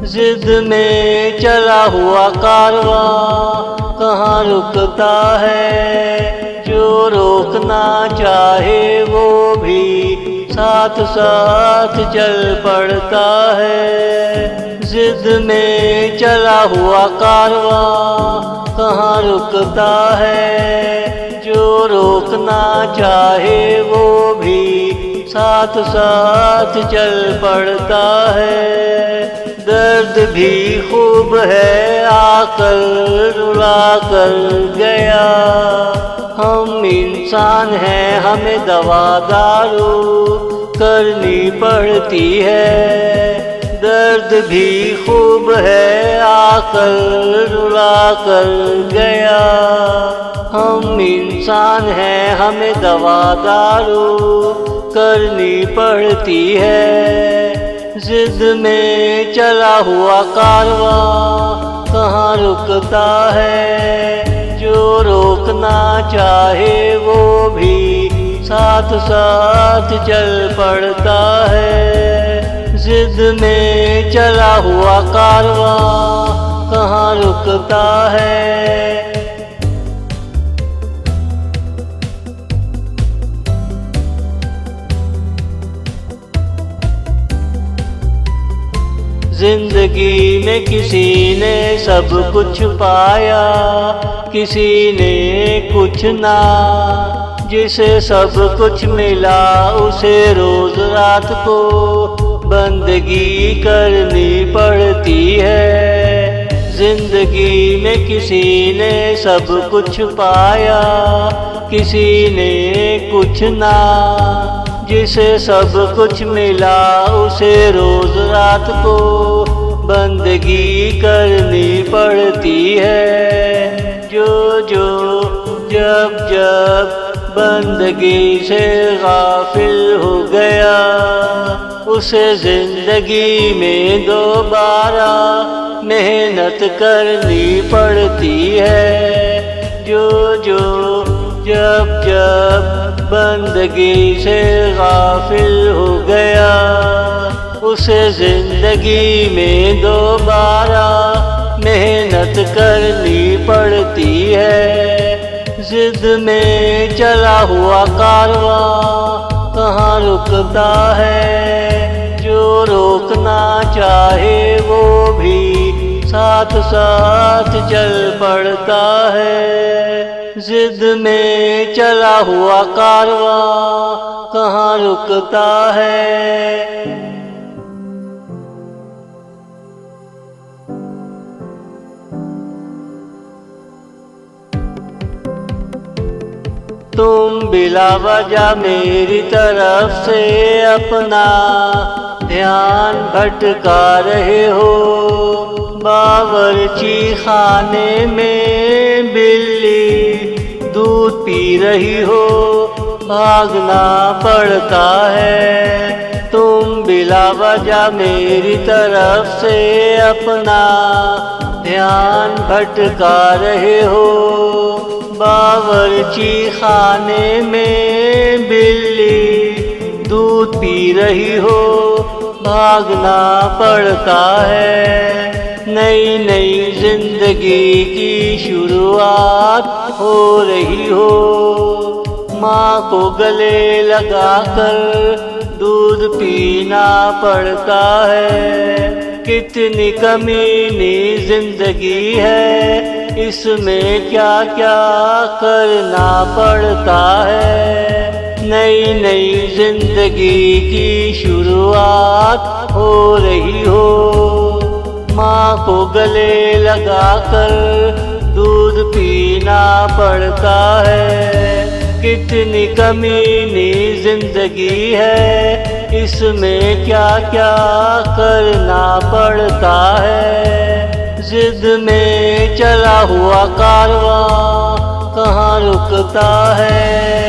जिद में चला हुआ कारवां कहाँ रुकता है। जो रोकना चाहे वो भी साथ साथ चल पड़ता है। जिद में चला हुआ कारवां कहाँ रुकता है। जो रोकना चाहे वो भी साथ साथ चल पड़ता है। दर्द भी खूब है आकर रुला कर गया। हम इंसान हैं हमें दवा दारू करनी पड़ती है। दर्द भी खूब है आकर रुला कर गया। हम इंसान हैं हमें दवा दारू करनी पड़ती है। जिद में चला हुआ कारवां कहाँ रुकता है। जो रोकना चाहे वो भी साथ साथ चल पड़ता है। जिद में चला हुआ कारवां कहाँ रुकता है। जिंदगी में किसी ने सब कुछ पाया, किसी ने कुछ ना। जिसे सब कुछ मिला उसे रोज रात को बंदगी करनी पड़ती है। जिंदगी में किसी ने सब कुछ पाया, किसी ने कुछ ना। जिसे सब कुछ मिला उसे रोज रात को बंदगी करनी पड़ती है। जो जब बंदगी से गाफिल हो गया उसे जिंदगी में दोबारा मेहनत करनी पड़ती है। जो जब बंदगी से गाफिल हो गया उसे जिंदगी में दोबारा मेहनत करनी पड़ती है। जिद में चला हुआ कारवां कहाँ रुकता है। जो रोकना चाहे वो भी साथ साथ चल पड़ता है। जिद में चला हुआ कारवां कहाँ रुकता है। तुम बिला वजह मेरी तरफ से अपना ध्यान भटका रहे हो। बावर्ची खाने में बिल्ली दूध पी रही हो, भागना पड़ता है। तुम बिला वजह मेरी तरफ से अपना ध्यान भटका रहे हो। बावर्ची खाने में बिल्ली दूध पी रही हो, भागना पड़ता है। नई नई जिंदगी की शुरुआत हो रही हो। माँ को गले लगाकर दूध पीना पड़ता है। कितनी कमीनी जिंदगी है, इसमें क्या क्या करना पड़ता है। नई नई जिंदगी की शुरुआत हो रही हो। माँ को गले लगाकर दूध पीना पड़ता है। कितनी कमीनी जिंदगी है, इसमें क्या क्या करना पड़ता है। जिद में चला हुआ कारवां कहाँ रुकता है।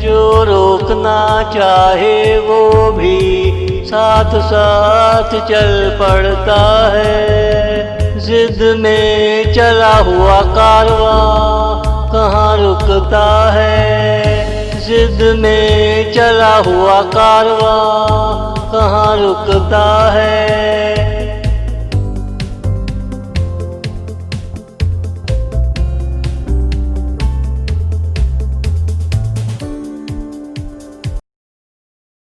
जो रोकना चाहे वो भी साथ साथ चल पड़ता है। जिद में चला हुआ कारवां कहाँ रुकता है। जिद में चला हुआ कारवां कहाँ रुकता है।